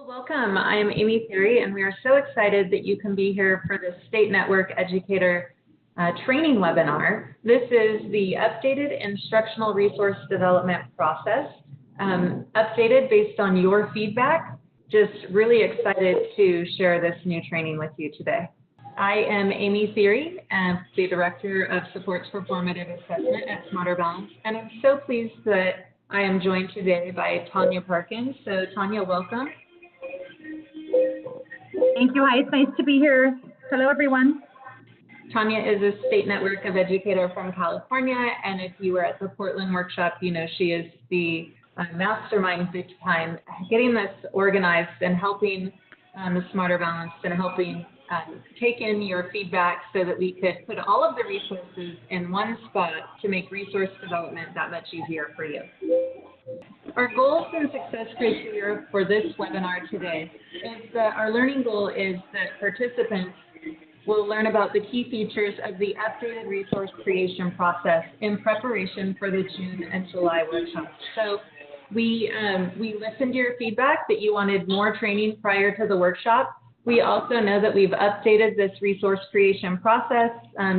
Welcome. I am Amy Theory, and we are so excited that you can be here for the State Network Educator training webinar. This is the updated instructional resource development process, updated based on your feedback. Just really excited to share this new training with you today. I am Amy Theory, the Director of Supports for Formative Assessment at Smarter Balance, and I'm so pleased that I am joined today by Tanya Parkins. So Tanya, welcome. Thank you. Hi, it's nice to be here. Hello, everyone. Tanya is a State Network of Educator from California, and if you were at the Portland workshop, you know she is the mastermind behind getting this organized and helping the Smarter Balance and helping take in your feedback so that we could put all of the resources in one spot to make resource development that much easier for you. Our goals and success criteria for this webinar today is that our learning goal is that participants will learn about the key features of the updated resource creation process in preparation for the June and July workshops. So we listened to your feedback that you wanted more training prior to the workshop. We also know that we've updated this resource creation process,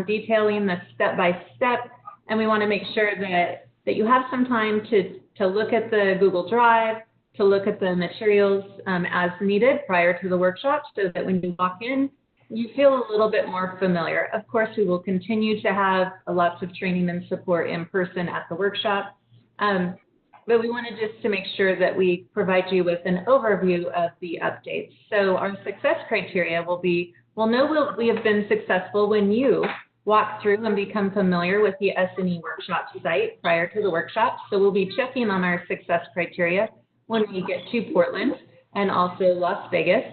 detailing the step-by-step, and we want to make sure that you have some time to look at the Google Drive, to look at the materials as needed prior to the workshop so that when you walk in, you feel a little bit more familiar. Of course, we will continue to have lots of training and support in person at the workshop, but we wanted just to make sure that we provide you with an overview of the updates. So our success criteria will be, we'll know we have been successful when you walk through and become familiar with the SNE workshop site prior to the workshop. So we'll be checking on our success criteria when we get to Portland and also Las Vegas.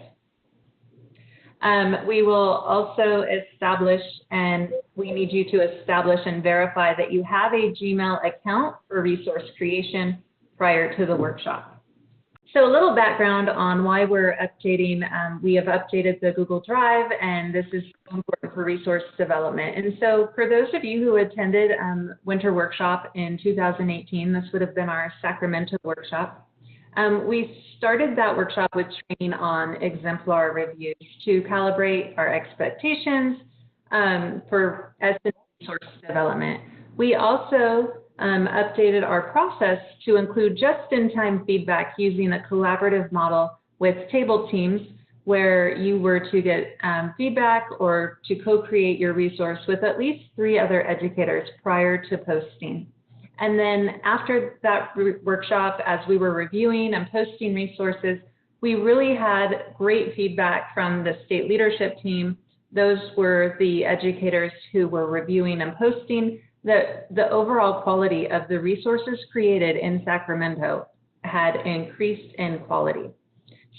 We will also establish, and we need you to establish and verify that you have a Gmail account for resource creation prior to the workshop. So a little background on why we're updating. We have updated the Google Drive, and this is important for resource development. And so for those of you who attended Winter Workshop in 2018, this would have been our Sacramento workshop. We started that workshop with training on exemplar reviews to calibrate our expectations for SNE resource development. We also updated our process to include just-in-time feedback using a collaborative model with table teams where you were to get feedback or to co-create your resource with at least 3 other educators prior to posting. And then after that workshop, as we were reviewing and posting resources, we really had great feedback from the state leadership team. Those were the educators who were reviewing and posting. The overall quality of the resources created in Sacramento had increased in quality.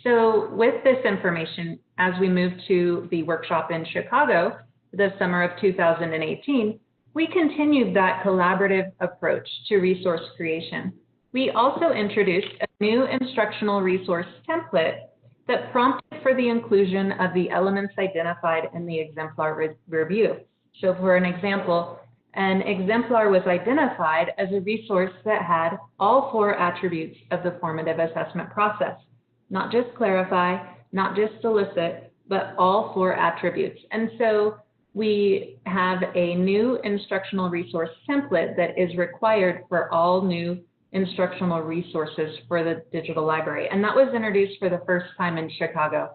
So with this information, as we moved to the workshop in Chicago, the summer of 2018, we continued that collaborative approach to resource creation. We also introduced a new instructional resource template that prompted for the inclusion of the elements identified in the exemplar review. So for an example, an exemplar was identified as a resource that had all 4 attributes of the formative assessment process, not just clarify, not just elicit, but all 4 attributes. And so we have a new instructional resource template that is required for all new instructional resources for the digital library. And that was introduced for the first time in Chicago.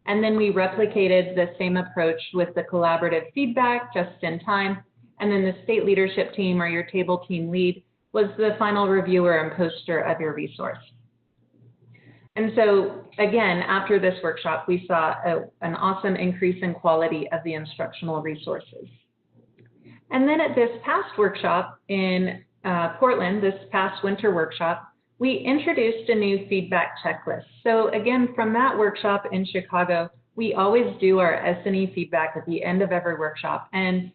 And then we replicated the same approach with the collaborative feedback just in time. And then the state leadership team or your table team lead was the final reviewer and poster of your resource. And so again, after this workshop, we saw an awesome increase in quality of the instructional resources. And then at this past workshop in Portland, this past winter workshop, we introduced a new feedback checklist. So again, from that workshop in Chicago, we always do our SNE feedback at the end of every workshop. And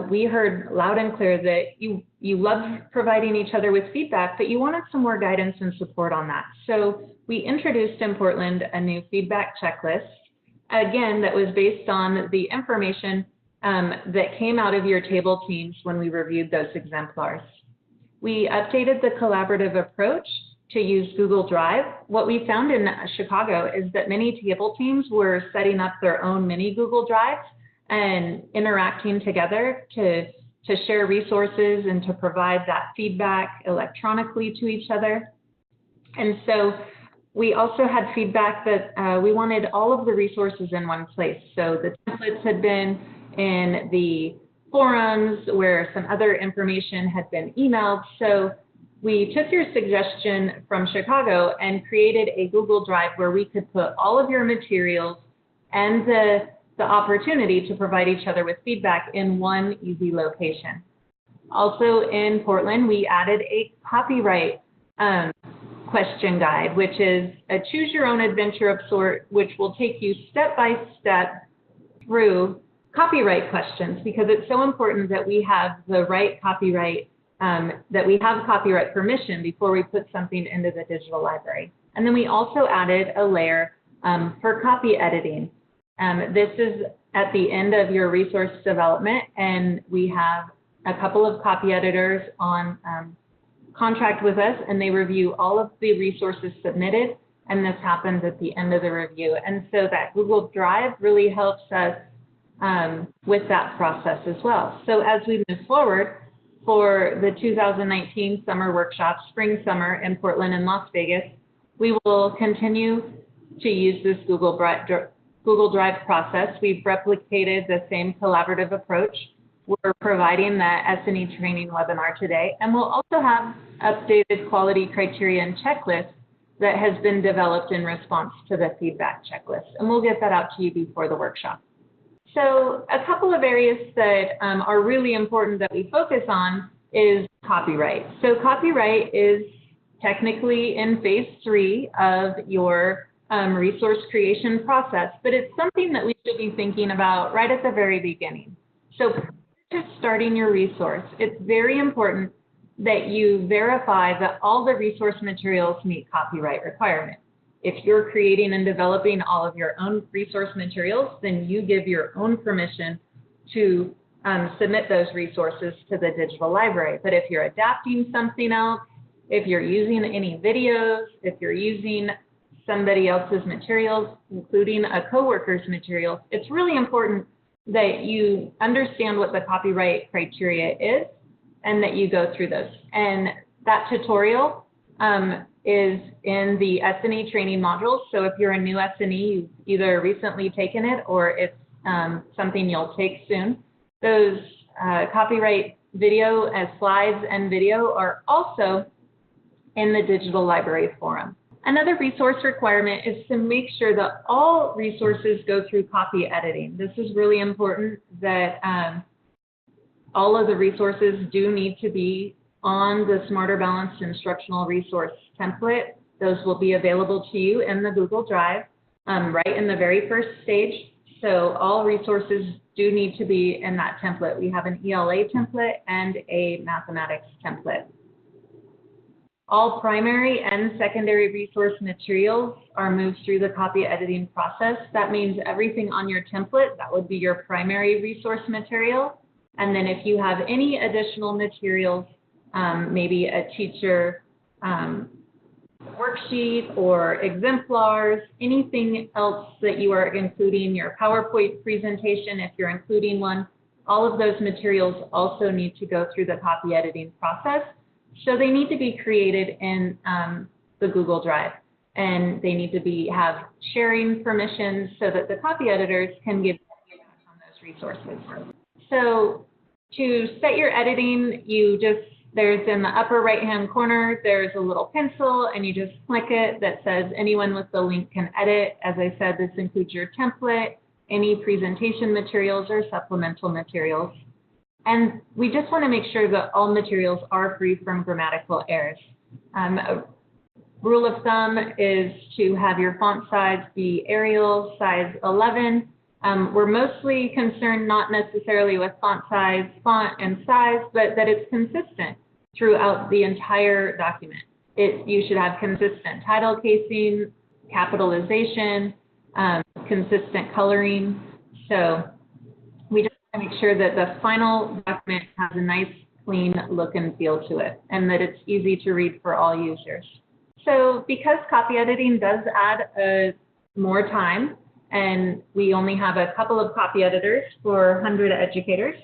we heard loud and clear that you love providing each other with feedback, but you wanted some more guidance and support on that. So we introduced in Portland a new feedback checklist, again, that was based on the information that came out of your table teams when we reviewed those exemplars. We updated the collaborative approach to use Google Drive, what we found in Chicago is that many table teams were setting up their own mini Google Drives and interacting together to share resources and to provide that feedback electronically to each other. And so we also had feedback that we wanted all of the resources in one place. So the templates had been in the forums where some other information had been emailed. So we took your suggestion from Chicago and created a Google Drive where we could put all of your materials and the opportunity to provide each other with feedback in one easy location. Also in Portland, we added a copyright question guide, which is a choose your own adventure of sort, which will take you step by step through copyright questions, because it's so important that we have the right copyright, that we have copyright permission before we put something into the digital library. And then we also added a layer for copy editing. This is at the end of your resource development, and we have a couple of copy editors on contract with us, and they review all of the resources submitted, and this happens at the end of the review. And so that Google Drive really helps us with that process as well. So as we move forward for the 2019 summer workshops, spring, summer in Portland and Las Vegas, we will continue to use this Google Drive process. We've replicated the same collaborative approach. We're providing that SNE training webinar today, and we'll also have updated quality criteria and checklists that has been developed in response to the feedback checklist, and we'll get that out to you before the workshop. So a couple of areas that are really important that we focus on is copyright. So copyright is technically in phase 3 of your resource creation process, but it's something that we should be thinking about right at the very beginning. So just starting your resource, it's very important that you verify that all the resource materials meet copyright requirements. If you're creating and developing all of your own resource materials, then you give your own permission to submit those resources to the digital library. But if you're adapting something else, if you're using any videos, if you're using somebody else's materials, including a coworker's materials, it's really important that you understand what the copyright criteria is and that you go through those. And that tutorial is in the SNE training modules. So if you're a new SNE, you've either recently taken it or it's something you'll take soon. Those copyright video as slides and video are also in the digital library forum. Another resource requirement is to make sure that all resources go through copy editing. This is really important that all of the resources do need to be on the Smarter Balanced Instructional Resource template. Those will be available to you in the Google Drive right in the very first stage. So all resources do need to be in that template. We have an ELA template and a mathematics template. All primary and secondary resource materials are moved through the copy editing process. That means everything on your template, that would be your primary resource material. And then if you have any additional materials, maybe a teacher worksheet or exemplars, anything else that you are including, your PowerPoint presentation, if you're including one, all of those materials also need to go through the copy editing process. So they need to be created in the Google Drive, and they need to have sharing permissions so that the copy editors can give feedback on those resources. So to set your editing, there's in the upper right-hand corner, there's a little pencil, and you just click it that says anyone with the link can edit. As I said, this includes your template, any presentation materials or supplemental materials. And we just want to make sure that all materials are free from grammatical errors. A rule of thumb is to have your font size be Arial size 11. We're mostly concerned not necessarily with font size, font, and size, but that it's consistent throughout the entire document. You should have consistent title casing, capitalization, consistent coloring. So we just want to make sure that the final document has a nice, clean look and feel to it, and that it's easy to read for all users. So because copy editing does add more time, and we only have a couple of copy editors for 100 educators,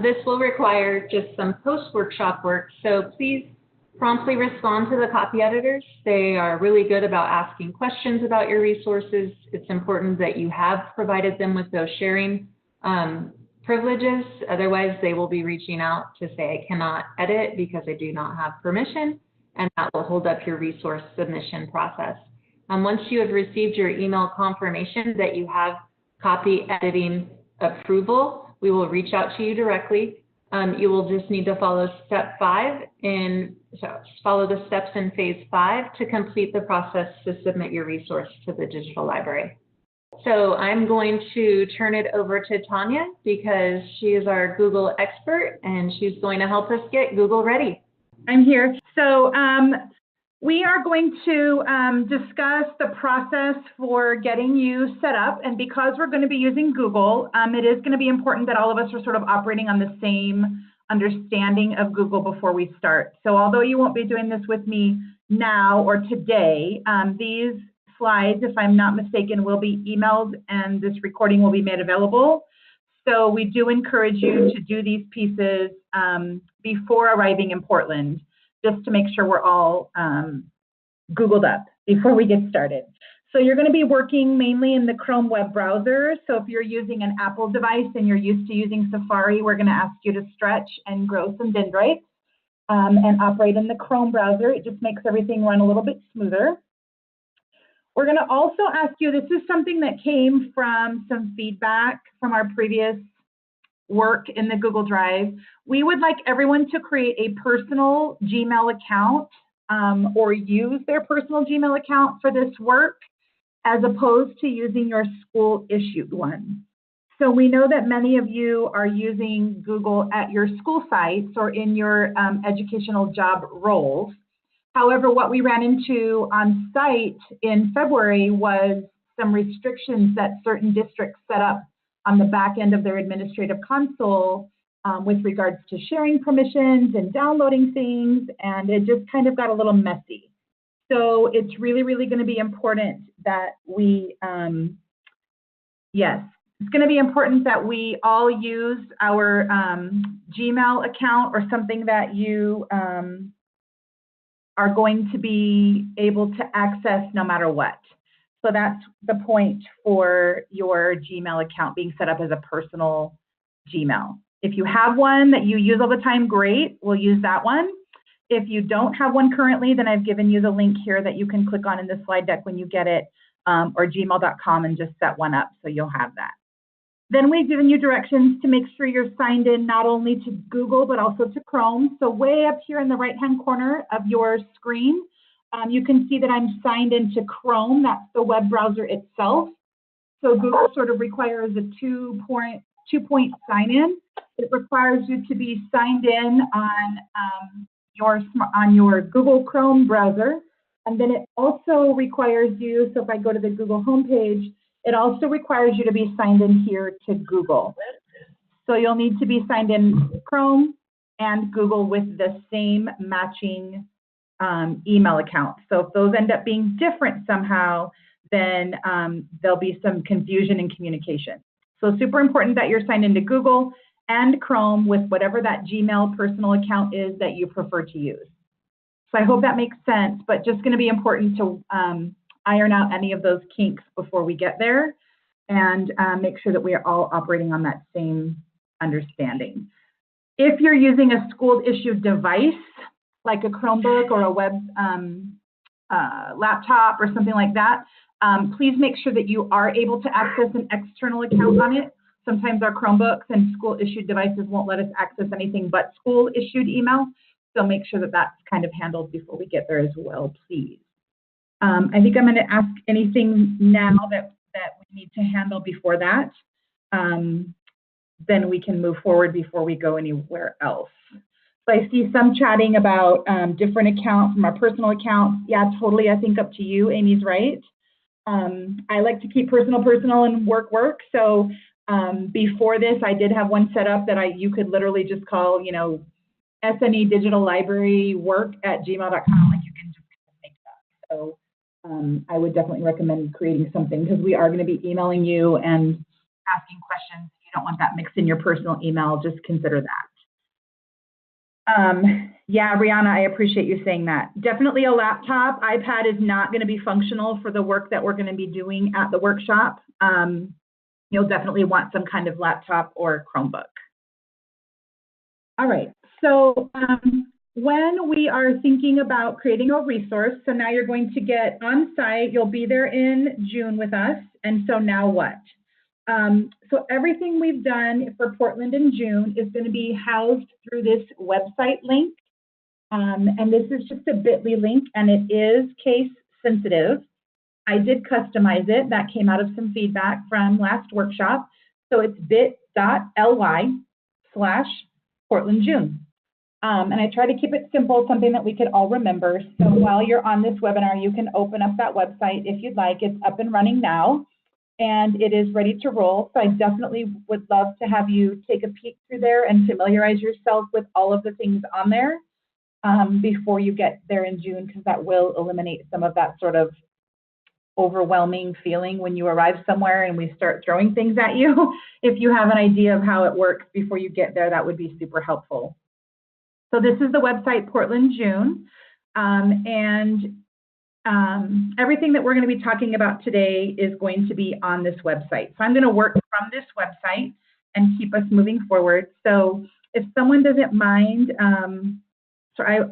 this will require just some post-workshop work. So please promptly respond to the copy editors. They are really good about asking questions about your resources. It's important that you have provided them with those sharing privileges. Otherwise, they will be reaching out to say, I cannot edit because I do not have permission, and that will hold up your resource submission process. Once you have received your email confirmation that you have copy editing approval, we will reach out to you directly. You will just need to follow follow the steps in phase 5 to complete the process to submit your resource to the digital library. So I'm going to turn it over to Tanya because she is our Google expert and she's going to help us get Google ready. I'm here. So we are going to discuss the process for getting you set up. And because we're going to be using Google, it is going to be important that all of us are sort of operating on the same understanding of Google before we start. So although you won't be doing this with me now or today, these slides, if I'm not mistaken, will be emailed and this recording will be made available. So we do encourage you to do these pieces before arriving in Portland, just to make sure we're all Googled up before we get started. So you're going to be working mainly in the Chrome web browser. So if you're using an Apple device and you're used to using Safari, we're going to ask you to stretch and grow some dendrites and operate in the Chrome browser. It just makes everything run a little bit smoother. We're going to also ask you, this is something that came from some feedback from our previous work in the Google Drive. We would like everyone to create a personal Gmail account or use their personal Gmail account for this work, as opposed to using your school issued one. So we know that many of you are using Google at your school sites or in your educational job roles. However, what we ran into on site in February was some restrictions that certain districts set up on the back end of their administrative console with regards to sharing permissions and downloading things, and it just kind of got a little messy. So it's really, really going to be important that we, it's going to be important that we all use our Gmail account or something that you are going to be able to access no matter what. So that's the point for your Gmail account being set up as a personal Gmail. If you have one that you use all the time, great, we'll use that one. If you don't have one currently, then I've given you the link here that you can click on in the slide deck when you get it, or gmail.com, and just set one up so you'll have that. Then we've given you directions to make sure you're signed in not only to Google, but also to Chrome. So way up here in the right-hand corner of your screen, you can see that I'm signed into Chrome. That's the web browser itself. So Google sort of requires a two-point sign-in. It requires you to be signed in on your Google Chrome browser. And then it also requires you, so if I go to the Google homepage, it also requires you to be signed in here to Google. So you'll need to be signed in Chrome and Google with the same matching email account. So if those end up being different somehow, then there'll be some confusion in communication. So super important that you're signed into Google and Chrome with whatever that Gmail personal account is that you prefer to use. So I hope that makes sense, but just going to be important to iron out any of those kinks before we get there and make sure that we are all operating on that same understanding. If you're using a school-issued device, like a Chromebook or a web laptop or something like that, please make sure that you are able to access an external account on it. Sometimes our Chromebooks and school-issued devices won't let us access anything but school-issued email. So make sure that that's kind of handled before we get there as well, please. I think I'm going to ask anything now that we need to handle before that. Then we can move forward before we go anywhere else. So I see some chatting about different accounts from our personal accounts. Yeah, totally. I think up to you. Amy's right. I like to keep personal and work. So before this, I did have one set up that you could literally just call, SNE Digital Library work at gmail.com. Like you can just make that. So I would definitely recommend creating something, because we are going to be emailing you and asking questions. If you don't want that mixed in your personal email, just consider that. Yeah, Brianna, I appreciate you saying that. Definitely a laptop. iPad is not going to be functional for the work that we're going to be doing at the workshop. You'll definitely want some kind of laptop or Chromebook. All right, so when we are thinking about creating a resource, so now you're going to get on site, you'll be there in June with us, and so now what? So everything we've done for Portland in June is going to be housed through this website link, and this is just a bit.ly link, and it is case sensitive. I did customize it. That came out of some feedback from last workshop. So it's bit.ly/PortlandJune. And I try to keep it simple, something that we could all remember. So while you're on this webinar, you can open up that website if you'd like. It's up and running now, and it is ready to roll. So I definitely would love to have you take a peek through there and familiarize yourself with all of the things on there before you get there in June, because that will eliminate some of that sort of overwhelming feeling when you arrive somewhere and we start throwing things at you. If you have an idea of how it works before you get there, that would be super helpful. So this is the website, Portland June, and everything that we're going to be talking about today is going to be on this website. So I'm going to work from this website and keep us moving forward. So if someone doesn't mind,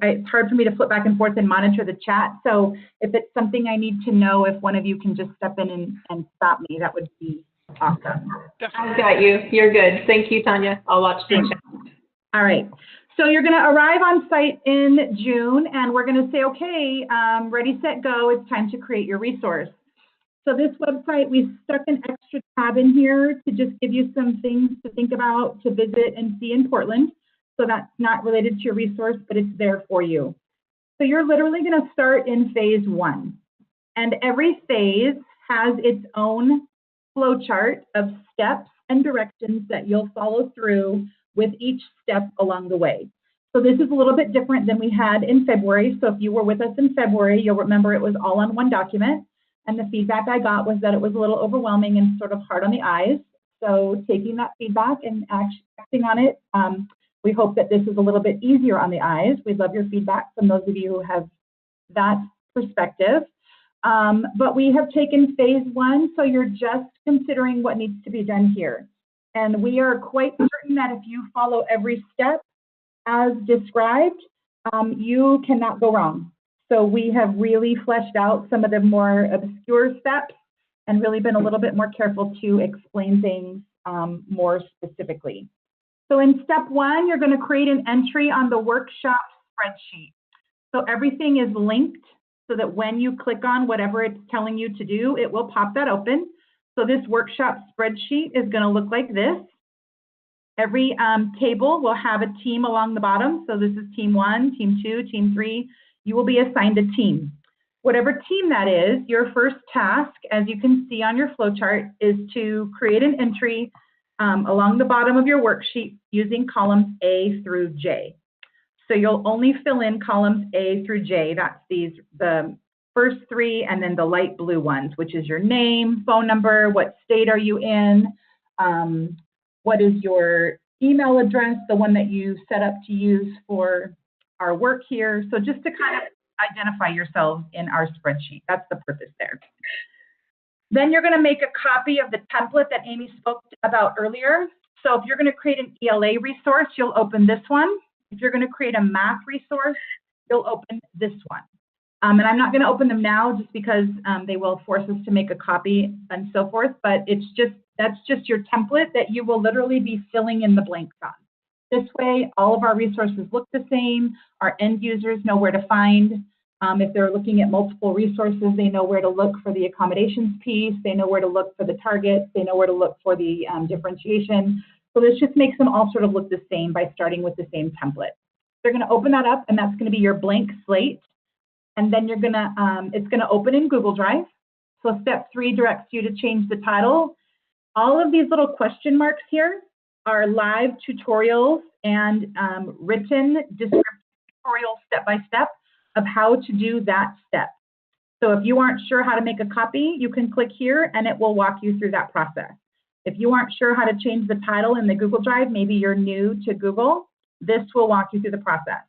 it's hard for me to flip back and forth and monitor the chat. So if it's something I need to know, if one of you can just step in and stop me, that would be awesome. I've got you. You're good. Thank you, Tanya. I'll watch the chat. All right. So you're going to arrive on site in June, and we're going to say, okay, ready, set, go. It's time to create your resource. So this website, we stuck an extra tab in here to just give you some things to think about, to visit and see in Portland. So that's not related to your resource, but it's there for you. So you're literally going to start in phase 1. And every phase has its own flow chart of steps and directions that you'll follow through with each step along the way. So this is a little bit different than we had in February. So if you were with us in February, you'll remember it was all on one document. And the feedback I got was that it was a little overwhelming and sort of hard on the eyes. So taking that feedback and acting on it, we hope that this is a little bit easier on the eyes. We'd love your feedback from those of you who have that perspective. But we have taken phase 1, so you're just considering what needs to be done here. And we are quite certain that if you follow every step as described, you cannot go wrong. So we have really fleshed out some of the more obscure steps and really been a little bit more careful to explain things more specifically. So in step 1, you're going to create an entry on the workshop spreadsheet. So everything is linked so that when you click on whatever it's telling you to do, it will pop that open. So this workshop spreadsheet is going to look like this. Every table will have a team along the bottom. So this is team 1, team 2, team 3. You will be assigned a team. Whatever team that is, your first task, as you can see on your flowchart, is to create an entry along the bottom of your worksheet using columns A through J. So you'll only fill in columns A through J. That's the first 3 and then the light blue ones, which is your name, phone number, what state are you in, what is your email address, the one that you set up to use for our work here. So just to kind of identify yourselves in our spreadsheet. That's the purpose there. Then you're going to make a copy of the template that Amy spoke about earlier. So if you're going to create an ELA resource, you'll open this one. If you're going to create a math resource, you'll open this one. And I'm not going to open them now just because they will force us to make a copy and so forth, but that's just your template that you will literally be filling in the blanks on. This way, all of our resources look the same. Our end users know where to find. If they're looking at multiple resources, they know where to look for the accommodations piece. They know where to look for the targets. They know where to look for the differentiation. So this just makes them all sort of look the same by starting with the same template. They're going to open that up, and that's going to be your blank slate. And then you're going to, it's going to open in Google Drive. So step 3 directs you to change the title. All of these little question marks here are live tutorials and written descriptive tutorials step by step of how to do that step. So if you aren't sure how to make a copy, you can click here and it will walk you through that process. If you aren't sure how to change the title in the Google Drive, maybe you're new to Google, this will walk you through the process.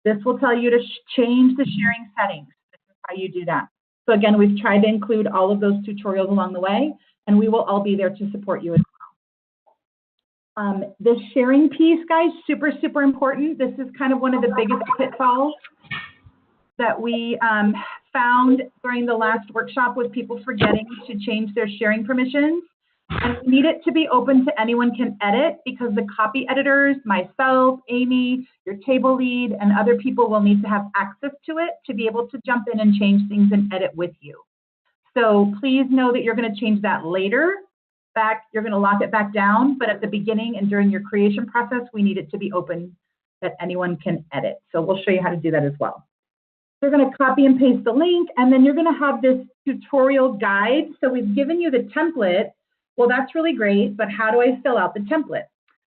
This will tell you to change the sharing settings. This is how you do that. So again, we've tried to include all of those tutorials along the way, and we will all be there to support you as well. This sharing piece, guys, super, super important. This is kind of one of the biggest pitfalls that we found during the last workshop with people forgetting to change their sharing permissions. And we need it to be open to anyone can edit, because the copy editors, myself, Amy, your table lead, and other people will need to have access to it to be able to jump in and change things and edit with you. So please know that you're going to change that later. You're going to lock it back down, but at the beginning and during your creation process, we need it to be open that anyone can edit. So we'll show you how to do that as well. You're going to copy and paste the link, and then you're going to have this tutorial guide. So we've given you the template. Well, that's really great, but how do I fill out the template?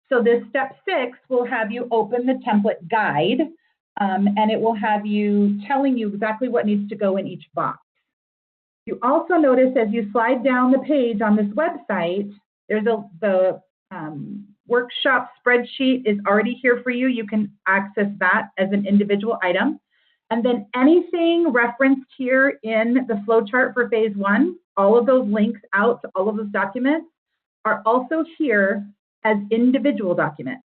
So this step 6 will have you open the template guide, and it will have you telling you exactly what needs to go in each box. You also notice as you slide down the page on this website, there's the workshop spreadsheet is already here for you. You can access that as an individual item. And then anything referenced here in the flowchart for phase 1, all of those links out to all of those documents are also here as individual documents.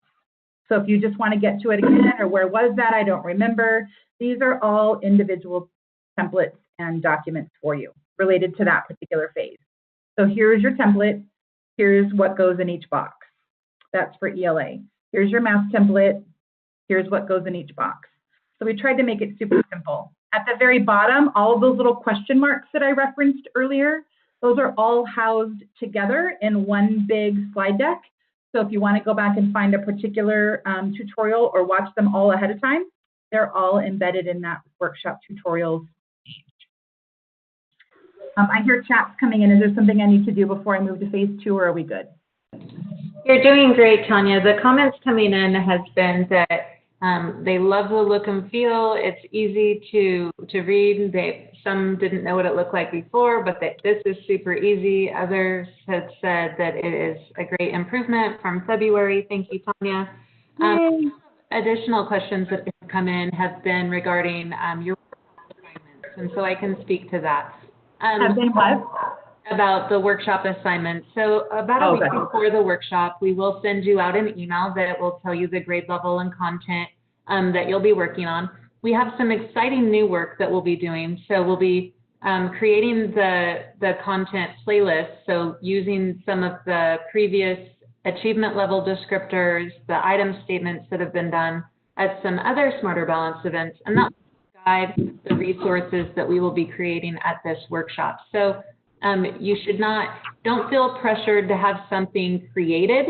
So if you just want to get to it again, or where was that, I don't remember, these are all individual templates and documents for you related to that particular phase. So here's your template. Here's what goes in each box. That's for ELA. Here's your math template. Here's what goes in each box. So we tried to make it super simple. At the very bottom, all of those little question marks that I referenced earlier, those are all housed together in one big slide deck. So if you want to go back and find a particular tutorial or watch them all ahead of time, they're all embedded in that workshop tutorials. I hear chats coming in. Is there something I need to do before I move to phase 2, or are we good? You're doing great, Tanya. The comments coming in has been that they love the look and feel. It's easy to read. Some didn't know what it looked like before, but that this is super easy. Others have said that it is a great improvement from February. Thank you, Tanya. Additional questions that have come in have been regarding your assignments, and so I can speak to that. Have been what? About the workshop assignment. So about a week before the workshop, we will send you out an email that will tell you the grade level and content that you'll be working on. We have some exciting new work that we'll be doing. So we'll be creating the content playlist. So using some of the previous achievement level descriptors, the item statements that have been done at some other Smarter Balance events, and that will guide the resources that we will be creating at this workshop. So you don't feel pressured to have something created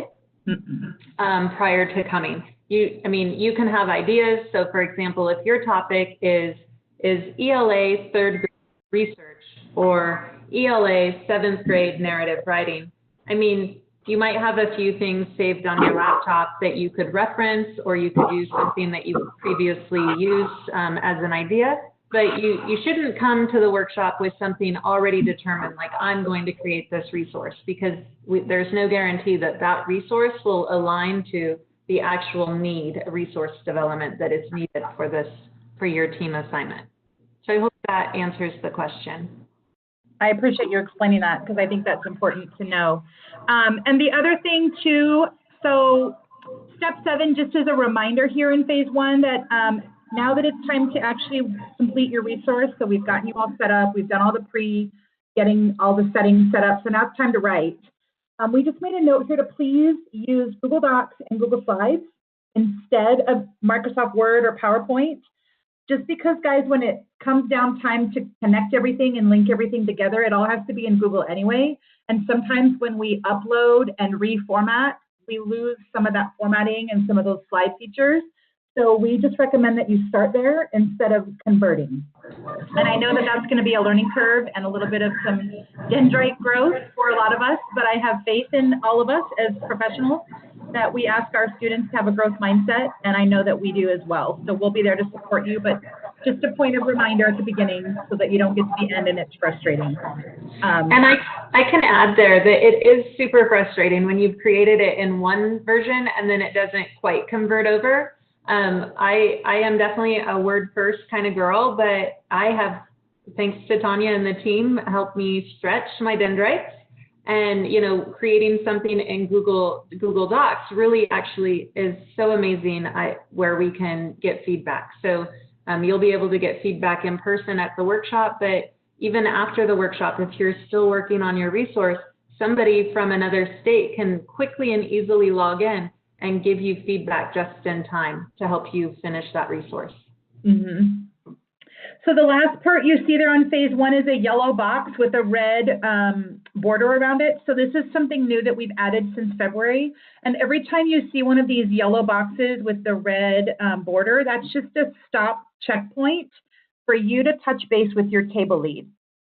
prior to coming. You can have ideas. So for example, if your topic is ELA 3rd grade research or ELA 7th grade narrative writing, you might have a few things saved on your laptop that you could reference, or you could use something that you previously used as an idea. But you shouldn't come to the workshop with something already determined, like I'm going to create this resource, because there's no guarantee that that resource will align to the actual resource development that is needed for your team assignment. So I hope that answers the question. I appreciate you explaining that, because I think that's important to know. And the other thing too, so step 7, just as a reminder here in phase 1, that now that it's time to actually complete your resource, so we've gotten you all set up, we've done all the getting all the settings set up, so now it's time to write. We just made a note here to please use Google Docs and Google Slides instead of Microsoft Word or PowerPoint, just because, guys, when it comes down time to connect everything and link everything together, it all has to be in Google anyway, and sometimes when we upload and reformat, we lose some of that formatting and some of those slide features. So we just recommend that you start there instead of converting. And I know that that's going to be a learning curve and a little bit of some dendrite growth for a lot of us, but I have faith in all of us as professionals that we ask our students to have a growth mindset, and I know that we do as well. So we'll be there to support you, but Just a point of reminder at the beginning so that you don't get to the end and it's frustrating. And I can add there that it is super frustrating when you've created it in one version and then it doesn't quite convert over. I am definitely a word first kind of girl, but I have, thanks to Tanya and the team, helped me stretch my dendrites. And, you know, creating something in Google Docs really actually is so amazing where we can get feedback. So you'll be able to get feedback in person at the workshop, but even after the workshop, if you're still working on your resource, somebody from another state can quickly and easily log in and give you feedback just in time to help you finish that resource. Mm-hmm. So the last part you see there on phase 1 is a yellow box with a red border around it. So this is something new that we've added since February. And every time you see one of these yellow boxes with the red border, that's just a stop checkpoint for you to touch base with your table lead.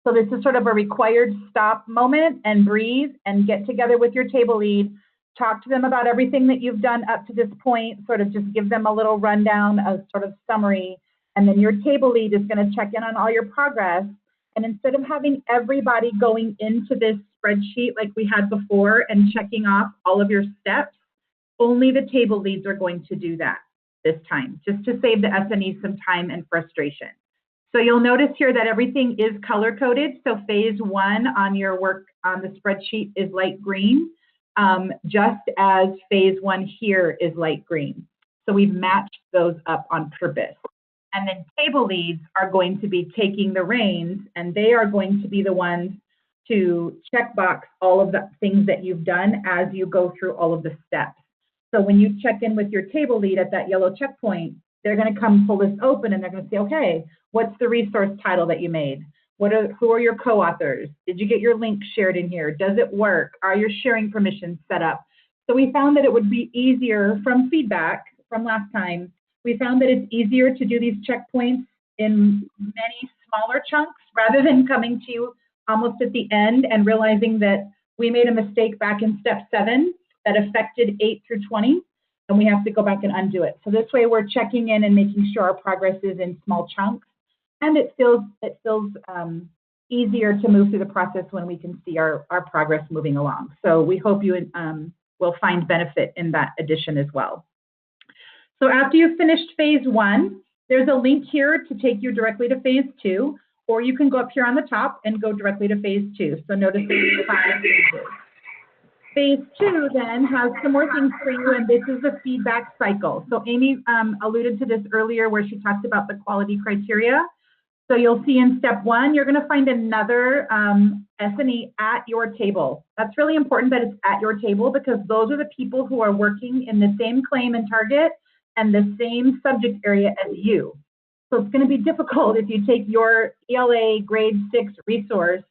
So this is sort of a required stop moment and breathe and get together with your table lead, talk to them about everything that you've done up to this point, sort of just give them a little rundown, a sort of summary. And then your table lead is going to check in on all your progress. And instead of having everybody going into this spreadsheet like we had before and checking off all of your steps, only the table leads are going to do that this time, just to save the SNE some time and frustration. So you'll notice here that everything is color coded. So phase 1 on your work on the spreadsheet is light green, just as phase 1 here is light green. So we've matched those up on purpose. And then table leads are going to be taking the reins, and they are going to be the ones to checkbox all of the things that you've done as you go through all of the steps. So when you check in with your table lead at that yellow checkpoint, they're going to come pull this open and they're going to say, okay, what's the resource title that you made? Who are your co-authors? Did you get your link shared in here? Does it work? Are your sharing permissions set up? So we found that it would be easier from feedback from last time. We found that it's easier to do these checkpoints in many smaller chunks rather than coming to you almost at the end and realizing that we made a mistake back in step 7 that affected 8 through 20, and we have to go back and undo it. So this way we're checking in and making sure our progress is in small chunks, and it feels easier to move through the process when we can see our progress moving along. So we hope you will find benefit in that addition as well. So after you've finished phase 1, there's a link here to take you directly to phase 2, or you can go up here on the top and go directly to phase 2. So notice there's 5 phases. Phase 2 then has some more things for you, and this is the feedback cycle. So Amy alluded to this earlier where she talked about the quality criteria. So you'll see in step 1, you're going to find another SNE at your table. That's really important that it's at your table because those are the people who are working in the same claim and target and the same subject area as you. So it's going to be difficult if you take your ELA grade 6 resource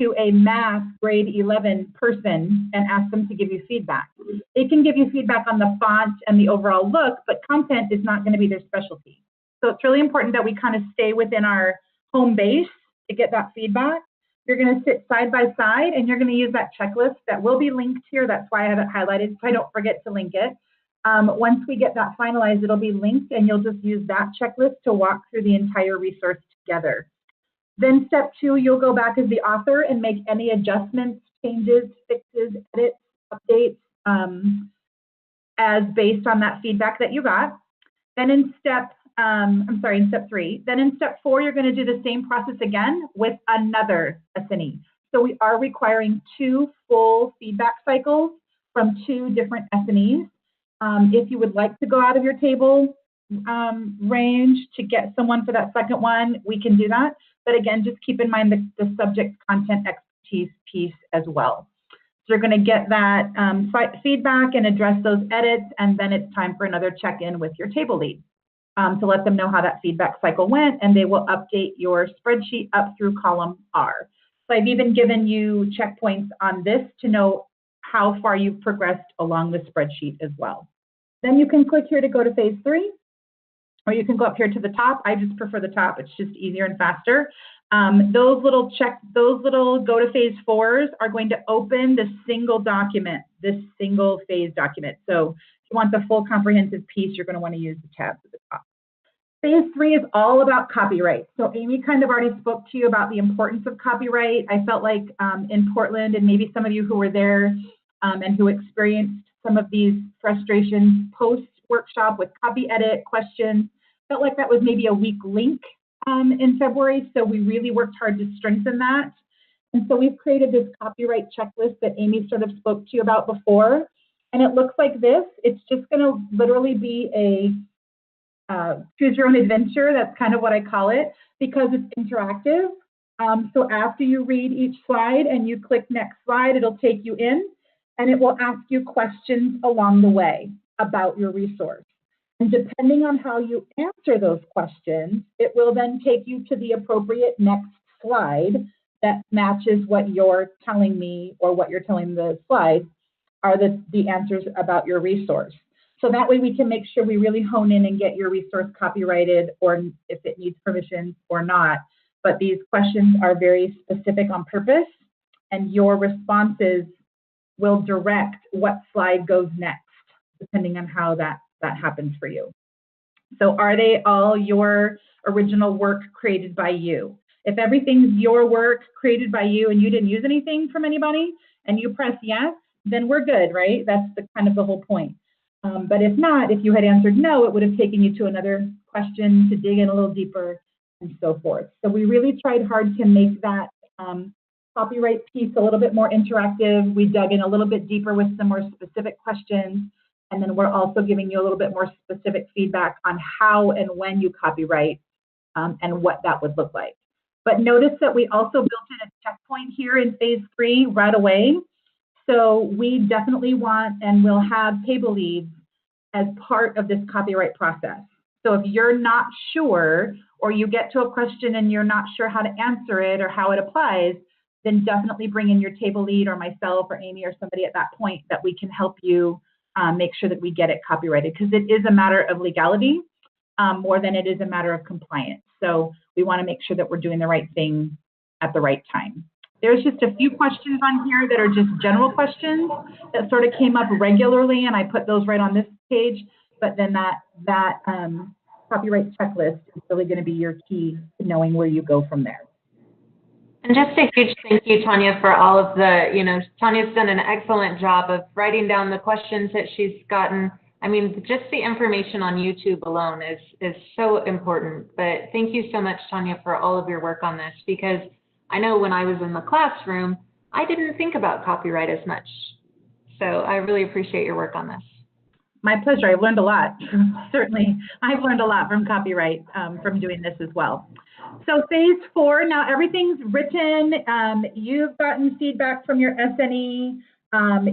to a math grade 11 person and ask them to give you feedback. They can give you feedback on the font and the overall look, but content is not going to be their specialty. So it's really important that we kind of stay within our home base to get that feedback. You're going to sit side by side and you're going to use that checklist that will be linked here. That's why I have it highlighted so I don't forget to link it. Once we get that finalized, it'll be linked and you'll just use that checklist to walk through the entire resource together. Then step 2, you'll go back as the author and make any adjustments, changes, fixes, edits, updates as based on that feedback that you got. Then in step 3. Then in step 4, you're going to do the same process again with another SNE. So we are requiring 2 full feedback cycles from 2 different SNEs. If you would like to go out of your table range to get someone for that second one, we can do that. But again, just keep in mind the subject content expertise piece as well. So you're going to get that feedback and address those edits, and then it's time for another check-in with your table lead to let them know how that feedback cycle went, and they will update your spreadsheet up through column R. So I've even given you checkpoints on this to know how far you've progressed along the spreadsheet as well. Then you can click here to go to phase 3, or you can go up here to the top. I just prefer the top. It's just easier and faster. Those little go to phase 4s are going to open the single document, this single phase document. So if you want the full comprehensive piece, you're going to want to use the tabs at the top. Phase 3 is all about copyright. So Amy kind of already spoke to you about the importance of copyright. I felt like in Portland, and maybe some of you who were there and who experienced some of these frustrations post-workshop with copy edit questions, felt like that was maybe a weak link in February. So we really worked hard to strengthen that. And so we've created this copyright checklist that Amy sort of spoke to you about before. And it looks like this. It's just going to literally be a choose your own adventure. That's kind of what I call it, because it's interactive. So after you read each slide and you click next slide, it'll take you in and it will ask you questions along the way about your resource. And depending on how you answer those questions, it will then take you to the appropriate next slide that matches what you're telling me or what you're telling the slide are the answers about your resource. So that way we can make sure we really hone in and get your resource copyrighted, or if it needs permissions or not. But these questions are very specific on purpose, and your responses will direct what slide goes next, depending on how that happens for you. So are they all your original work created by you? If everything's your work created by you and you didn't use anything from anybody and you press yes, then we're good, right? That's kind of the whole point. But if not, if you had answered no, it would have taken you to another question to dig in a little deeper and so forth. So we really tried hard to make that copyright piece a little bit more interactive. We dug in a little bit deeper with some more specific questions. And then we're also giving you a little bit more specific feedback on how and when you copyright and what that would look like. But notice that we also built in a checkpoint here in phase 3 right away. So we definitely want and will have table leads as part of this copyright process. So if you're not sure, or you get to a question and you're not sure how to answer it or how it applies, then definitely bring in your table lead or myself or Amy or somebody at that point that we can help you make sure that we get it copyrighted, because it is a matter of legality more than it is a matter of compliance. So we want to make sure that we're doing the right thing at the right time. There's just a few questions on here that are just general questions that sort of came up regularly, and I put those right on this page. But then that copyright checklist is really going to be your key to knowing where you go from there. And just a huge thank you, Tanya, for all of the, Tanya's done an excellent job of writing down the questions that she's gotten. I mean, just the information on YouTube alone is so important. But thank you so much, Tanya, for all of your work on this, because I know when I was in the classroom, I didn't think about copyright as much. So I really appreciate your work on this. My pleasure. I've learned a lot. Certainly, I've learned a lot from copyright from doing this as well. So phase 4, now everything's written. You've gotten feedback from your SNE.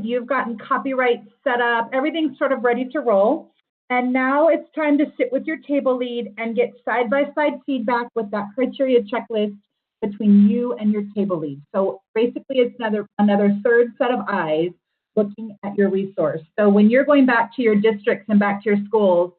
You've gotten copyright set up. Everything's sort of ready to roll. And now it's time to sit with your table lead and get side-by-side feedback with that criteria checklist between you and your table lead. So basically, it's another third set of eyes looking at your resource. So when you're going back to your districts and back to your schools,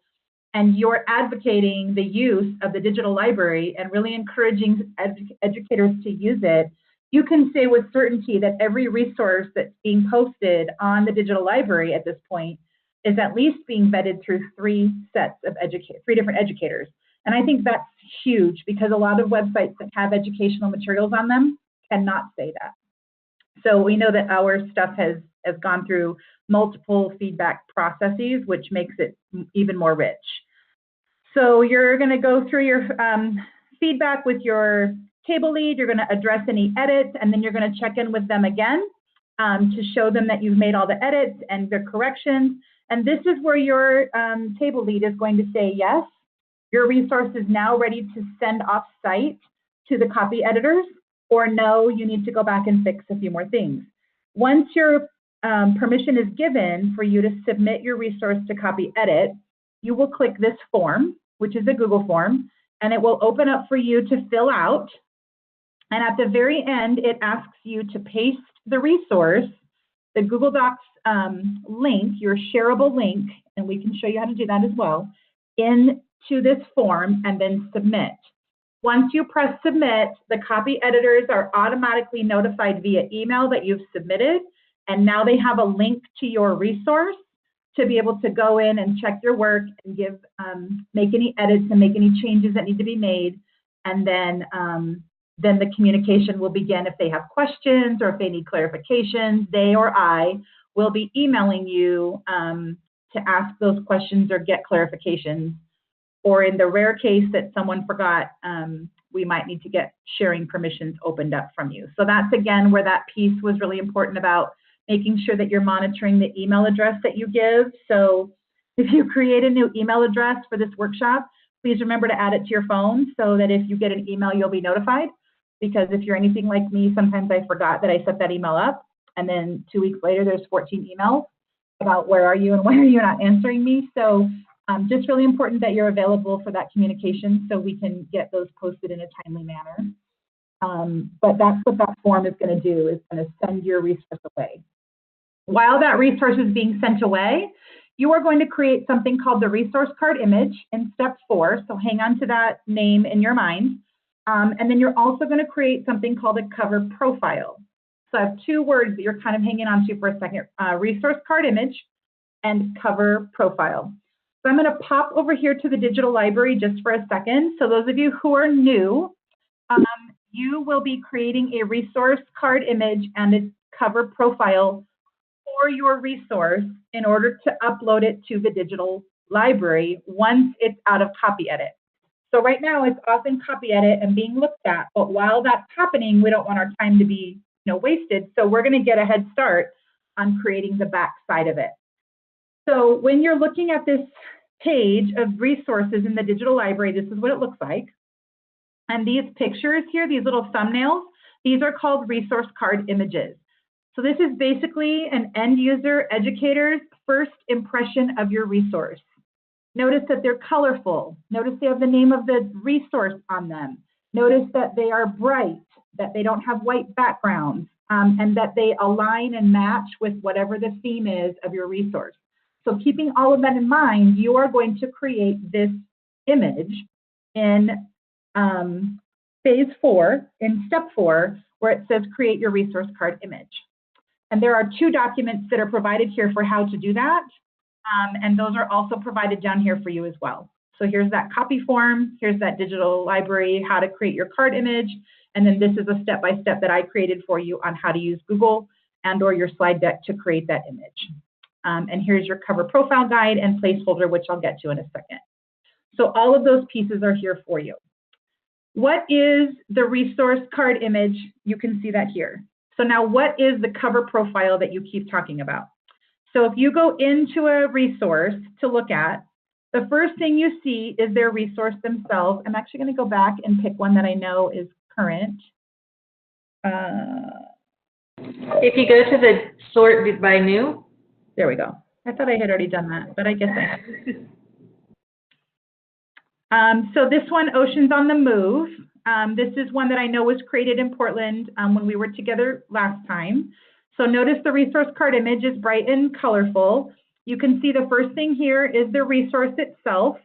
and you're advocating the use of the digital library and really encouraging educators to use it, you can say with certainty that every resource that's being posted on the digital library at this point is at least being vetted through three different educators. And I think that's huge, because a lot of websites that have educational materials on them cannot say that. So we know that our stuff has gone through multiple feedback processes, which makes it even more rich. So you're going to go through your feedback with your table lead, you're going to address any edits, and then you're going to check in with them again to show them that you've made all the edits and the corrections. And this is where your table lead is going to say, yes, your resource is now ready to send off site to the copy editors, or no, you need to go back and fix a few more things. Once your permission is given for you to submit your resource to copy edit, you will click this form, which is a Google form, and it will open up for you to fill out. And at the very end, it asks you to paste the resource, the Google Docs link, your shareable link, and we can show you how to do that as well, into this form, and then submit. Once you press submit, the copy editors are automatically notified via email that you've submitted, and now they have a link to your resource, to be able to go in and check your work and give, make any edits and make any changes that need to be made. And then the communication will begin. If they have questions or if they need clarifications, they or I will be emailing you to ask those questions or get clarifications. Or in the rare case that someone forgot, we might need to get sharing permissions opened up from you. So that's, again, where that piece was really important about making sure that you're monitoring the email address that you give. So if you create a new email address for this workshop, please remember to add it to your phone so that if you get an email, you'll be notified. Because if you're anything like me, sometimes I forgot that I set that email up, and then 2 weeks later, there's 14 emails about where are you and why are you not answering me. So just really important that you're available for that communication so we can get those posted in a timely manner. But that's what that form is going to do, is going to send your resource away. While that resource is being sent away, you are going to create something called the resource card image in step 4. So hang on to that name in your mind. And then you're also going to create something called a cover profile. So I have 2 words that you're kind of hanging on to for a second, resource card image and cover profile. So I'm going to pop over here to the digital library just for a second. So those of you who are new, you will be creating a resource card image and a cover profile for your resource in order to upload it to the digital library once it's out of copy edit. So right now it's off in copy edit and being looked at, but while that's happening, we don't want our time to be wasted. So we're going to get a head start on creating the back side of it. So when you're looking at this page of resources in the digital library, this is what it looks like. And these pictures here, these little thumbnails, these are called resource card images. So this is basically an end user educator's first impression of your resource. Notice that they're colorful. Notice they have the name of the resource on them. Notice that they are bright, that they don't have white backgrounds, and that they align and match with whatever the theme is of your resource. So keeping all of that in mind, you are going to create this image in phase 4, in step 4, where it says create your resource card image. And there are 2 documents that are provided here for how to do that. And those are also provided down here for you as well. So here's that copy form, here's that digital library, how to create your card image, and then this is a step-by-step that I created for you on how to use Google and or your slide deck to create that image. And here's your cover profile guide and placeholder, which I'll get to in a second. So all of those pieces are here for you. What is the resource card image? You can see that here. So now what is the cover profile that you keep talking about? So if you go into a resource to look at, the first thing you see is their resource themselves. I'm actually going to go back and pick one that I know is current. If you go to the sort by new. There we go. I thought I had already done that, but I guess I have. So this one, Oceans on the Move. This is one that I know was created in Portland when we were together last time. So notice the resource card image is bright and colorful. You can see the first thing here is the resource itself.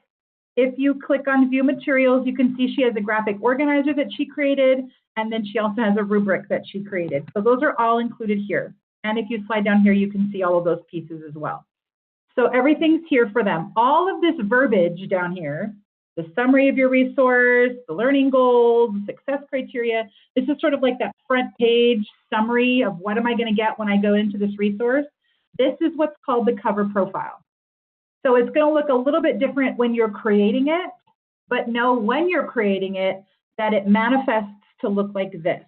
If you click on View Materials, you can see she has a graphic organizer that she created, and then she also has a rubric that she created. So those are all included here. And if you slide down here, you can see all of those pieces as well. So everything's here for them. All of this verbiage down here, the summary of your resource, the learning goals, the success criteria, this is sort of like that front page summary of what am I going to get when I go into this resource. This is what's called the cover profile. So it's going to look a little bit different when you're creating it, but know when you're creating it that it manifests to look like this.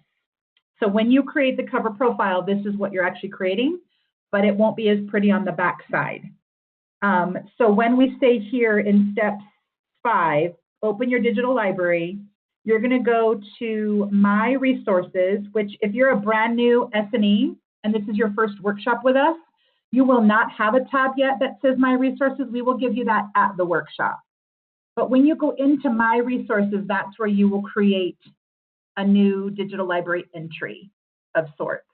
So when you create the cover profile, this is what you're actually creating, but it won't be as pretty on the back side. So when we say here in step 5, open your digital library, you're going to go to My Resources, which if you're a brand new SNE and this is your first workshop with us, you will not have a tab yet that says My Resources. We will give you that at the workshop. But when you go into My Resources, that's where you will create a new digital library entry of sorts.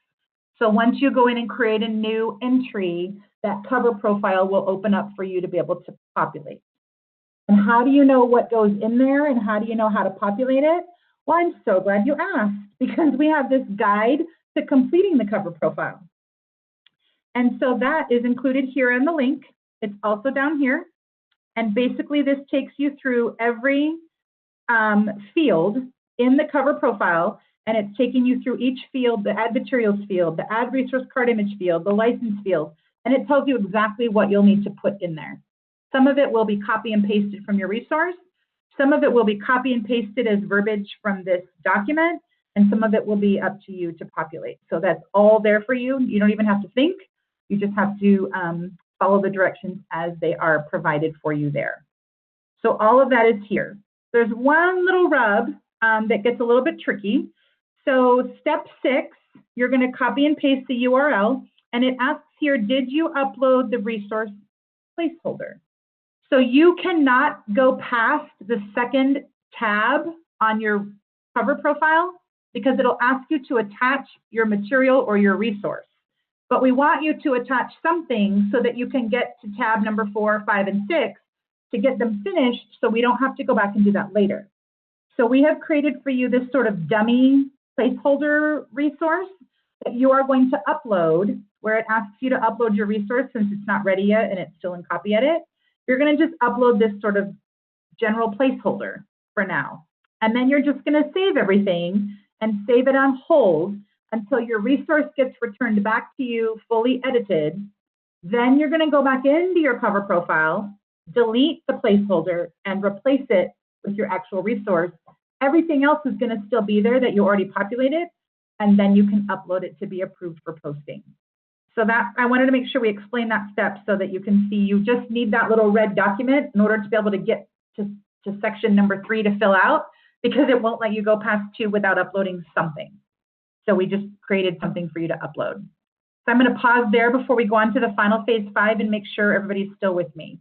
So once you go in and create a new entry, that cover profile will open up for you to be able to populate. And how do you know what goes in there and how do you know how to populate it? Well, I'm so glad you asked, because we have this guide to completing the cover profile. And so that is included here in the link. It's also down here. And basically this takes you through every field in the cover profile, and it's taking you through each field, the add materials field, the add resource card image field, the license field, and it tells you exactly what you'll need to put in there. Some of it will be copy and pasted from your resource. Some of it will be copy and pasted as verbiage from this document, and some of it will be up to you to populate. So that's all there for you. You don't even have to think. You just have to follow the directions as they are provided for you there. So all of that is here. There's one little rub that gets a little bit tricky. So step 6, you're going to copy and paste the URL, and it asks here, did you upload the resource placeholder? So you cannot go past the second tab on your cover profile because it'll ask you to attach your material or your resource. But we want you to attach something so that you can get to tab number 4, 5, and 6 to get them finished so we don't have to go back and do that later. So we have created for you this sort of dummy placeholder resource that you are going to upload, where it asks you to upload your resource since it's not ready yet and it's still in copy edit. You're going to just upload this sort of general placeholder for now. And then you're just going to save everything and save it on hold until your resource gets returned back to you fully edited. Then you're going to go back into your cover profile, delete the placeholder, and replace it with your actual resource. Everything else is going to still be there that you already populated, and then you can upload it to be approved for posting. So that, I wanted to make sure we explain that step so that you can see you just need that little red document in order to be able to get to section number 3 to fill out, because it won't let you go past 2 without uploading something. So we just created something for you to upload. So I'm going to pause there before we go on to the final phase 5 and make sure everybody's still with me.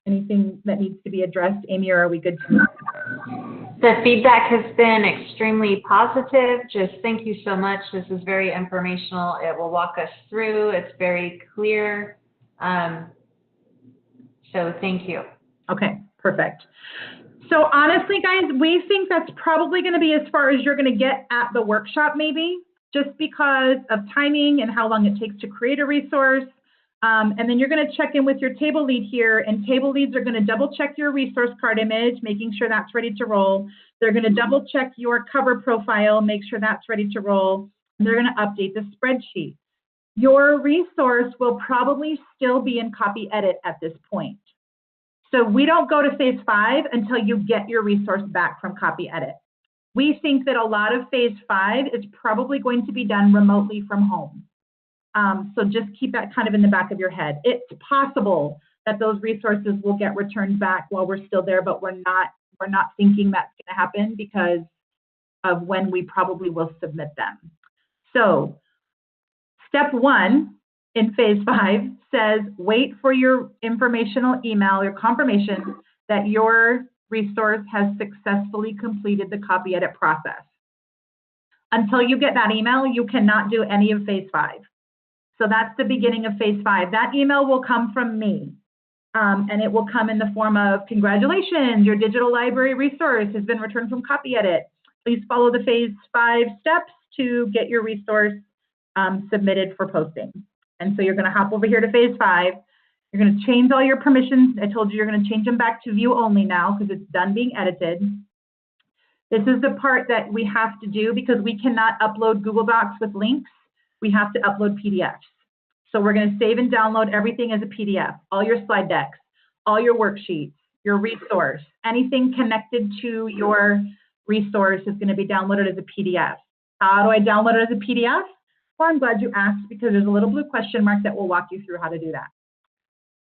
Anything that needs to be addressed, Amy, or are we good to move? The feedback has been extremely positive. Just thank you so much. This is very informational. It will walk us through. It's very clear. So thank you. Okay, perfect. So honestly, guys, we think that's probably going to be as far as you're going to get at the workshop, maybe, just because of timing and how long it takes to create a resource. And then you're going to check in with your table lead here, and table leads are going to double check your resource card image, making sure that's ready to roll. They're going to double check your cover profile, make sure that's ready to roll. And they're going to update the spreadsheet. Your resource will probably still be in copy edit at this point. So we don't go to phase 5 until you get your resource back from copy edit. We think that a lot of phase 5 is probably going to be done remotely from home. So just keep that kind of in the back of your head. It's possible that those resources will get returned back while we're still there, but we're not thinking that's going to happen because of when we probably will submit them. So step 1 in phase 5 says wait for your informational email, your confirmation that your resource has successfully completed the copy edit process. Until you get that email, you cannot do any of phase 5. So that's the beginning of phase 5. That email will come from me, and it will come in the form of, congratulations, your digital library resource has been returned from copy edit. Please follow the phase 5 steps to get your resource submitted for posting. And so you're going to hop over here to phase 5. You're going to change all your permissions. I told you you're going to change them back to view only now because it's done being edited. This is the part that we have to do because we cannot upload Google Docs with links. We have to upload PDFs. So we're going to save and download everything as a PDF, all your slide decks, all your worksheets, your resource, anything connected to your resource is going to be downloaded as a PDF. How do I download it as a PDF? Well, I'm glad you asked because there's a little blue question mark that will walk you through how to do that.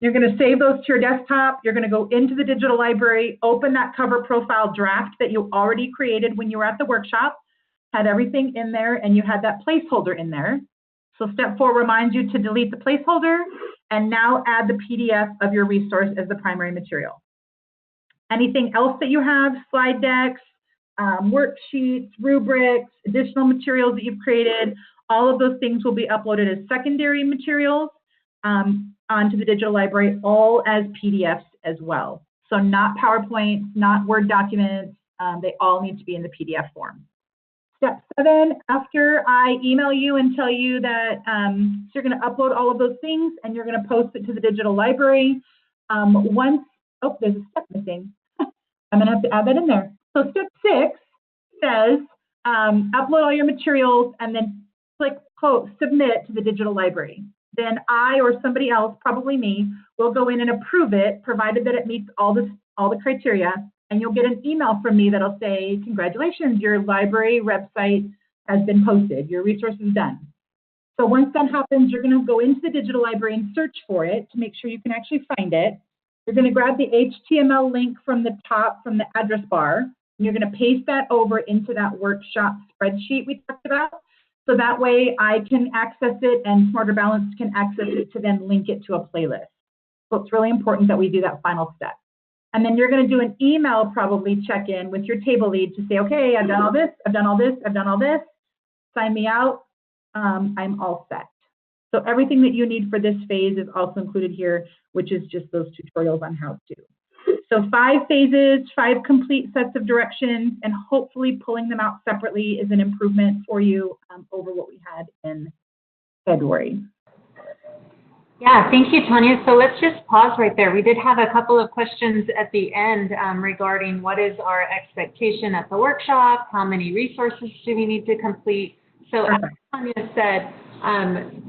You're going to save those to your desktop. You're going to go into the digital library, open that cover profile draft that you already created when you were at the workshop, had everything in there, and you had that placeholder in there. So step 4 reminds you to delete the placeholder and now add the PDF of your resource as the primary material. Anything else that you have, slide decks, worksheets, rubrics, additional materials that you've created, all of those things will be uploaded as secondary materials onto the digital library, all as PDFs as well. So not PowerPoint, not Word documents, they all need to be in the PDF form. Step 7, after I email you and tell you that so you're going to upload all of those things and you're going to post it to the digital library. Once, oh, there's a step missing. I'm going to have to add that in there. So step 6 says upload all your materials and then click submit to the digital library. Then I or somebody else, probably me, will go in and approve it, provided that it meets all the criteria. And you'll get an email from me that'll say, congratulations, your library website has been posted, your resource is done. So once that happens, you're going to go into the digital library and search for it to make sure you can actually find it. You're going to grab the HTML link from the top, from the address bar, and you're going to paste that over into that workshop spreadsheet we talked about. So that way I can access it and Smarter Balance can access it to then link it to a playlist. So it's really important that we do that final step. And then you're going to do an email probably check-in with your table lead to say, okay, I've done all this, I've done all this, I've done all this, sign me out, I'm all set. So everything that you need for this phase is also included here, which is just those tutorials on how to. So 5 phases, 5 complete sets of directions, and hopefully pulling them out separately is an improvement for you over what we had in February. Yeah, thank you, Tanya. So let's just pause right there. We did have a couple of questions at the end regarding what is our expectation at the workshop, how many resources do we need to complete. So as Tanya said,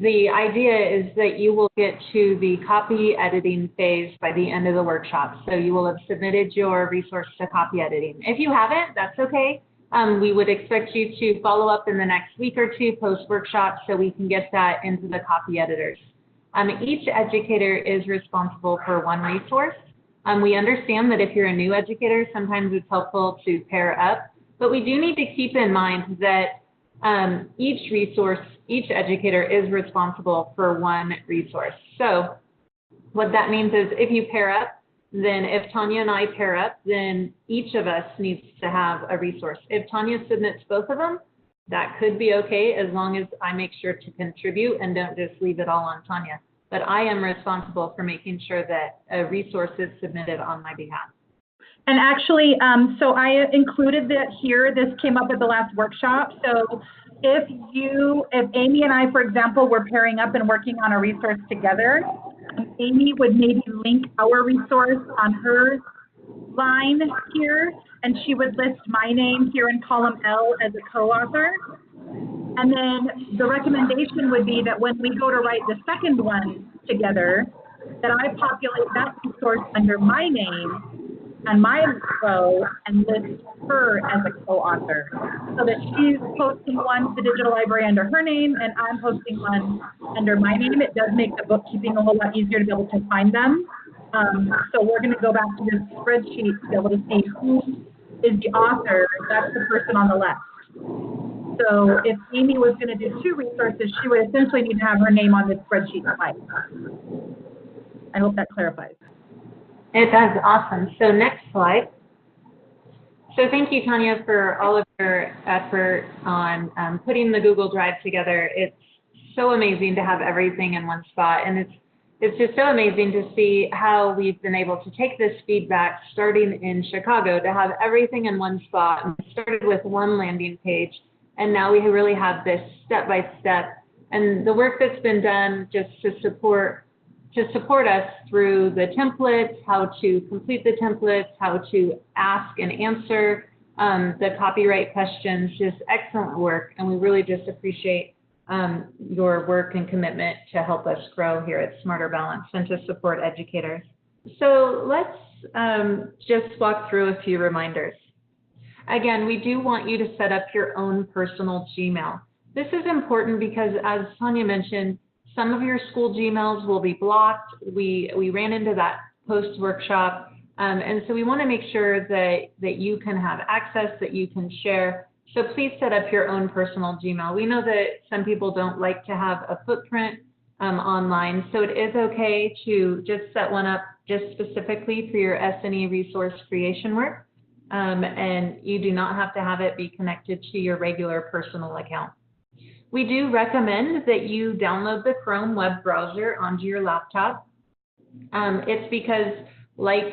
the idea is that you will get to the copy editing phase by the end of the workshop. So you will have submitted your resource to copy editing. If you haven't, that's okay. We would expect you to follow up in the next week or two post-workshop so we can get that into the copy editors. Each educator is responsible for one resource. We understand that if you're a new educator, sometimes it's helpful to pair up, but we do need to keep in mind that each educator is responsible for one resource. So what that means is if you pair up, then if Tanya and I pair up, then each of us needs to have a resource. If Tanya submits both of them, that could be okay as long as I make sure to contribute and don't just leave it all on Tanya. But I am responsible for making sure that a resource is submitted on my behalf. And actually, so I included that here. This came up at the last workshop. So if Amy and I, for example, were pairing up and working on a resource together, Amy would maybe link our resource on her line here, and she would list my name here in column L as a co-author. And then the recommendation would be that when we go to write the second one together, that I populate that resource under my name and my row and list her as a co-author, so that she's posting one to the digital library under her name and I'm posting one under my name. It does make the bookkeeping a whole lot easier to be able to find them. So we're going to go back to this spreadsheet to be able to see who is the author. That's the person on the left. So if Amy was going to do 2 resources, she would essentially need to have her name on this spreadsheet twice. I hope that clarifies. It does. Awesome. So next slide. So thank you, Tanya, for all of your effort on putting the Google Drive together. It's so amazing to have everything in one spot, and it's just so amazing to see how we've been able to take this feedback starting in Chicago to have everything in one spot. We started with one landing page, and now we really have this step-by-step. And the work that's been done just to support us through the templates, how to complete the templates, how to ask and answer the copyright questions, just excellent work. And we really just appreciate your work and commitment to help us grow here at Smarter Balance and to support educators. So let's just walk through a few reminders. Again, we do want you to set up your own personal Gmail. This is important because, as Tanya mentioned, some of your school Gmails will be blocked. We ran into that post-workshop, and so we want to make sure that you can have access, that you can share. So please set up your own personal Gmail. We know that some people don't like to have a footprint online, so it is okay to just set one up just specifically for your SNE resource creation work, and you do not have to have it be connected to your regular personal account. We do recommend that you download the Chrome web browser onto your laptop. It's because, like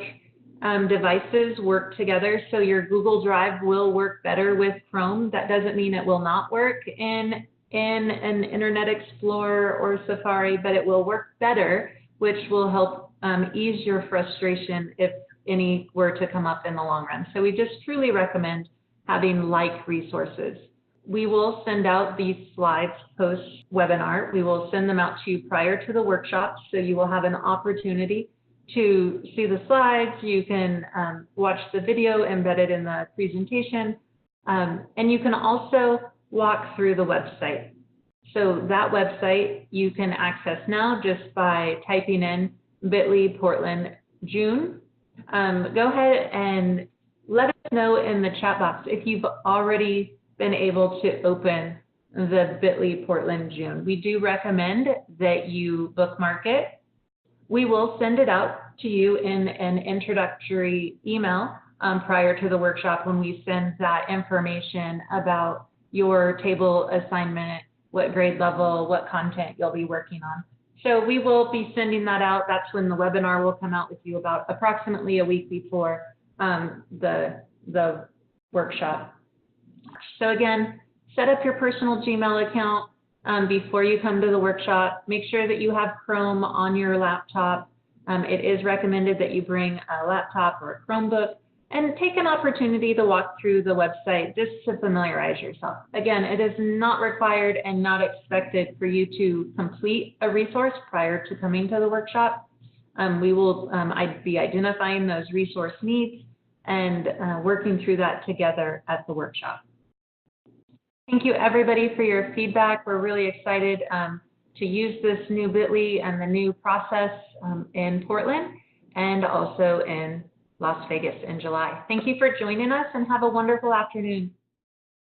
devices work together. So your Google Drive will work better with Chrome. That doesn't mean it will not work in an Internet Explorer or Safari, but it will work better, which will help ease your frustration if any were to come up in the long run. So we just truly recommend having like resources. We will send out these slides post-webinar. We will send them out to you prior to the workshop, so you will have an opportunity to see the slides. You can watch the video embedded in the presentation, and you can also walk through the website. So that website you can access now just by typing in bit.ly Portland June. Go ahead and let us know in the chat box if you've already been able to open the bit.ly Portland June. We do recommend that you bookmark it. We will send it out to you in an introductory email prior to the workshop when we send that information about your table assignment, what grade level, what content you'll be working on. So we will be sending that out. That's when the webinar will come out with you about approximately a week before the workshop. So again, set up your personal Gmail account before you come to the workshop. Make sure that you have Chrome on your laptop. It is recommended that you bring a laptop or a Chromebook and take an opportunity to walk through the website just to familiarize yourself. Again, it is not required and not expected for you to complete a resource prior to coming to the workshop. We will be identifying those resource needs and working through that together at the workshop. Thank you, everybody, for your feedback. We're really excited to use this new bit.ly and the new process in Portland and also in Las Vegas in July. Thank you for joining us and have a wonderful afternoon.